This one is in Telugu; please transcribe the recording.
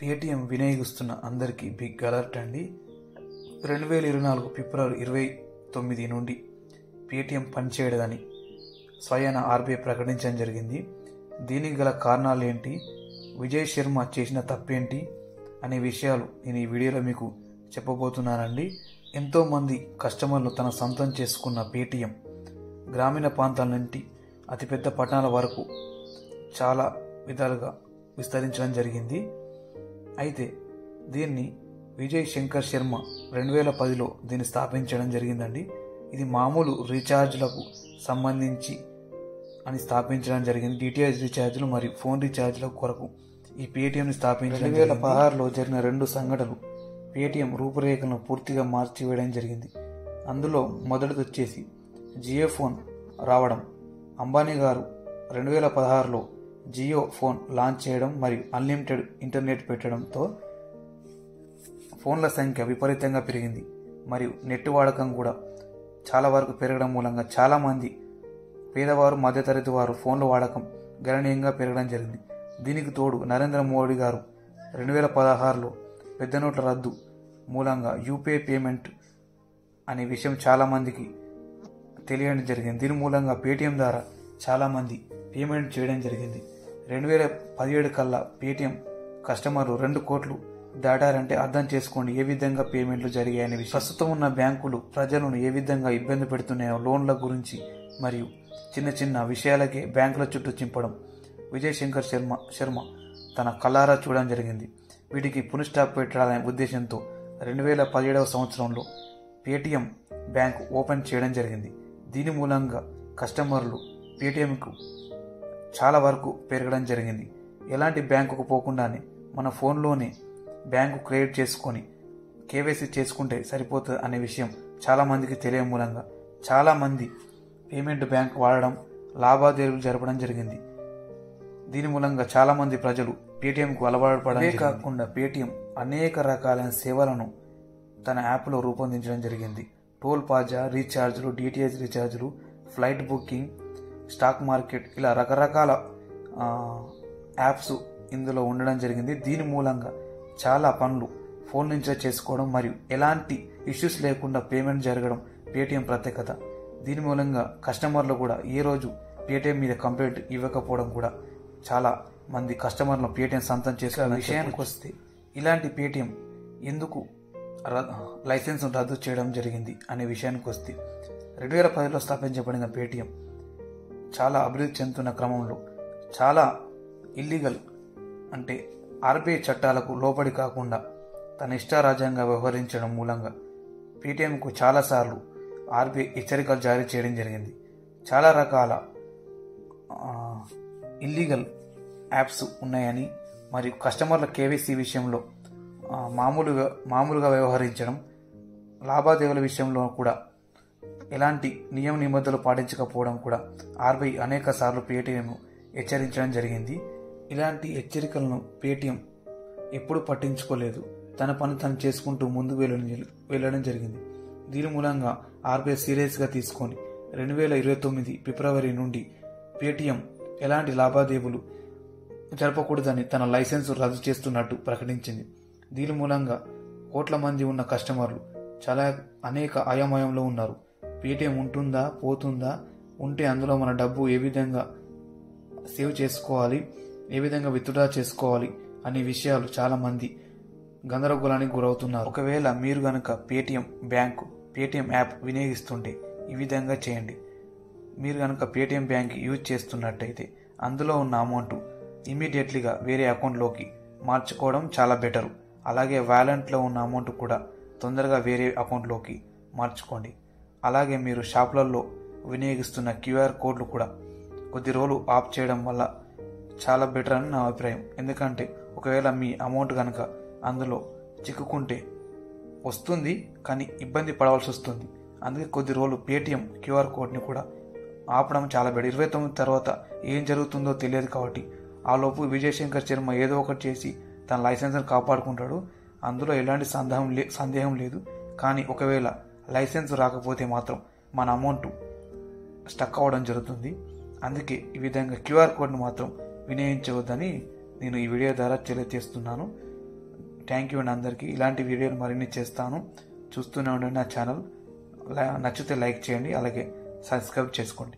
పేటీఎం వినియోగిస్తున్న అందరికీ బిగ్ అలర్ట్ అండి. 2024 ఫిబ్రవరి 29 నుండి పేటీఎం పనిచేయదని స్వయాన ఆర్బీఐ ప్రకటించడం జరిగింది. దీనికి గల కారణాలు ఏంటి, విజయ్ శర్మ చేసిన తప్పేంటి అనే విషయాలు నేను ఈ వీడియోలో మీకు చెప్పబోతున్నానండి. ఎంతోమంది కస్టమర్లు తన సొంతం చేసుకున్న పేటీఎం గ్రామీణ ప్రాంతాల నుండి అతిపెద్ద పట్టణాల వరకు చాలా విధాలుగా విస్తరించడం జరిగింది. అయితే దీన్ని విజయ్ శంకర్ శర్మ 2010లో దీన్ని స్థాపించడం జరిగిందండి. ఇది మామూలు రీఛార్జ్లకు సంబంధించి అని స్థాపించడం జరిగింది. డిటిహెచ్ రీఛార్జ్లు మరియు ఫోన్ రీఛార్జ్ల కొరకు ఈ పేటీఎంని స్థాపించడం 2016లో జరిగిన 2 సంఘటనలు పేటీఎం రూపురేఖలను పూర్తిగా మార్చివేయడం జరిగింది. అందులో మొదటిది వచ్చేసి జియో ఫోన్ రావడం. అంబానీ గారు 2016లో జియో ఫోన్ లాంచ్ చేయడం మరియు అన్లిమిటెడ్ ఇంటర్నెట్ పెట్టడంతో ఫోన్ల సంఖ్య విపరీతంగా పెరిగింది మరియు నెట్ వాడకం కూడా చాలా వరకు పెరగడం మూలంగా చాలామంది పేదవారు, మధ్యతరగతి వారు ఫోన్ల వాడకం గణనీయంగా పెరగడం జరిగింది. దీనికి తోడు నరేంద్ర మోడీ గారు 2016లో పెద్ద నోట్ల రద్దు మూలంగా యూపీఐ పేమెంట్ అనే విషయం చాలామందికి తెలియడం జరిగింది. దీని మూలంగా పేటీఎం ద్వారా చాలామంది పేమెంట్ చేయడం జరిగింది. 2017 కల్లా పేటీఎం కస్టమర్లు 2 కోట్లు దాటారంటే అర్థం చేసుకోండి ఏ విధంగా పేమెంట్లు జరిగాయనే విషయం. ప్రస్తుతం ఉన్న బ్యాంకులు ప్రజలను ఏ విధంగా ఇబ్బంది పెడుతున్నాయో లోన్ల గురించి మరియు చిన్న చిన్న విషయాలకే బ్యాంకుల చుట్టూ చింపడం విజయ్ శంకర్ శర్మ తన కళ్ళారా చూడడం జరిగింది. వీటికి పునఃస్టాప్ పెట్టాలనే ఉద్దేశంతో 2017 సంవత్సరంలో పేటీఎం బ్యాంక్ ఓపెన్ చేయడం జరిగింది. దీని మూలంగా కస్టమర్లు పేటీఎంకు చాలా వరకు పెరగడం జరిగింది. ఎలాంటి బ్యాంకుకు పోకుండానే మన ఫోన్లోనే బ్యాంకు క్రియేట్ చేసుకొని కేవైసీ చేసుకుంటే సరిపోతుంది అనే విషయం చాలామందికి తెలియ మూలంగా చాలామంది పేమెంట్ బ్యాంక్ వాడడం, లావాదేవీలు జరపడం జరిగింది. దీని మూలంగా చాలామంది ప్రజలు పేటీఎంకు అలవాటు పడడం కాకుండా పేటీఎం అనేక రకాలైన సేవలను తన యాప్లో రూపొందించడం జరిగింది. టోల్ ప్లాజా రీఛార్జ్లు, డిటిహెచ్ రీఛార్జ్లు, ఫ్లైట్ బుకింగ్, స్టాక్ మార్కెట్, ఇలా రకరకాల యాప్స్ ఇందులో ఉండడం జరిగింది. దీని మూలంగా చాలా పనులు ఫోన్ నుంచే చేసుకోవడం మరియు ఎలాంటి ఇష్యూస్ లేకుండా పేమెంట్ జరగడం పేటీఎం ప్రత్యేకత. దీని మూలంగా కస్టమర్లు కూడా ఏ రోజు పేటీఎం మీద కంప్లైంట్ ఇవ్వకపోవడం కూడా చాలా మంది కస్టమర్లు పేటీఎం సొంతం చేసుకున్న విషయానికి వస్తే, ఇలాంటి పేటీఎం ఎందుకు లైసెన్స్ రద్దు చేయడం జరిగింది అనే విషయానికి వస్తే, 2010లో స్థాపించబడిన పేటీఎం చాలా అభివృద్ధి చెందుతున్న క్రమంలో చాలా ఇల్లీగల్ అంటే ఆర్బీఐ చట్టాలకు లోబడి కాకుండా తన ఇష్టారాజ్యంగా వ్యవహరించడం మూలంగా పేటీఎంకు చాలాసార్లు ఆర్బీఐ హెచ్చరికలు జారీ చేయడం జరిగింది. చాలా రకాల ఇల్లీగల్ యాప్స్ ఉన్నాయని మరియు కస్టమర్ల కేవైసీ విషయంలో మామూలుగా వ్యవహరించడం, లావాదేవీల విషయంలో కూడా ఎలాంటి నియమ నిబంధనలు పాటించకపోవడం కూడా ఆర్బీఐ అనేక సార్లు పేటీఎం హెచ్చరించడం జరిగింది. ఇలాంటి హెచ్చరికలను పేటీఎం ఎప్పుడు పట్టించుకోలేదు. తన పని తను చేసుకుంటూ ముందుకు వెళ్ళడం జరిగింది. దీని మూలంగా ఆర్బీఐ సీరియస్గా తీసుకొని 2029 ఫిబ్రవరి నుండి పేటీఎం ఎలాంటి లావాదేవీలు జరపకూడదని తన లైసెన్స్ రద్దు చేస్తున్నట్టు ప్రకటించింది. దీని మూలంగా కోట్ల మంది ఉన్న కస్టమర్లు చాలా అనేక అయోమయంలో ఉన్నారు. పేటీఎం ఉంటుందా, పోతుందా, ఉంటే అందులో మన డబ్బు ఏ విధంగా సేవ్ చేసుకోవాలి, ఏ విధంగా విత్డ్రా చేసుకోవాలి అనే విషయాలు చాలామంది గందరగోళానికి గురవుతున్నారు. ఒకవేళ మీరు కనుక పేటీఎం యాప్ వినియోగిస్తుంటే ఈ విధంగా చేయండి. మీరు కనుక పేటీఎం బ్యాంక్ యూజ్ చేస్తున్నట్టయితే అందులో ఉన్న అమౌంట్ ఇమీడియట్లీగా వేరే అకౌంట్లోకి మార్చుకోవడం చాలా బెటరు. అలాగే వ్యాలెట్లో ఉన్న అమౌంట్ కూడా తొందరగా వేరే అకౌంట్లోకి మార్చుకోండి. అలాగే మీరు షాపులలో వినియోగిస్తున్న క్యూఆర్ కోడ్లు కూడా కొద్ది రోజులు ఆఫ్ చేయడం వల్ల చాలా బెటర్ అని నా అభిప్రాయం. ఎందుకంటే ఒకవేళ మీ అమౌంట్ కనుక అందులో చిక్కుకుంటే వస్తుంది, కానీ ఇబ్బంది పడవలసి వస్తుంది. అందుకే కొద్ది రోజులు పేటీఎం క్యూఆర్ కోడ్ని కూడా ఆపడం చాలా బెటర్. 29 తర్వాత ఏం జరుగుతుందో తెలియదు కాబట్టి ఆ లోపు విజయ్ శంకర్ శర్మ ఏదో ఒకటి చేసి తన లైసెన్స్ని కాపాడుకుంటాడు. అందులో ఎలాంటి సందేహం లేదు. కానీ ఒకవేళ లైసెన్స్ రాకపోతే మాత్రం మన అమౌంట్ స్టక్ అవ్వడం జరుగుతుంది. అందుకే ఈ విధంగా క్యూఆర్ కోడ్ను మాత్రం వినియోగించవద్దని నేను ఈ వీడియో ద్వారా తెలియజేస్తున్నాను. థ్యాంక్ యూ అండి అందరికీ. ఇలాంటి వీడియోలు మరిన్ని చేస్తాను, చూస్తూనే ఉండండి. నా ఛానల్ నచ్చితే లైక్ చేయండి, అలాగే సబ్స్క్రైబ్ చేసుకోండి.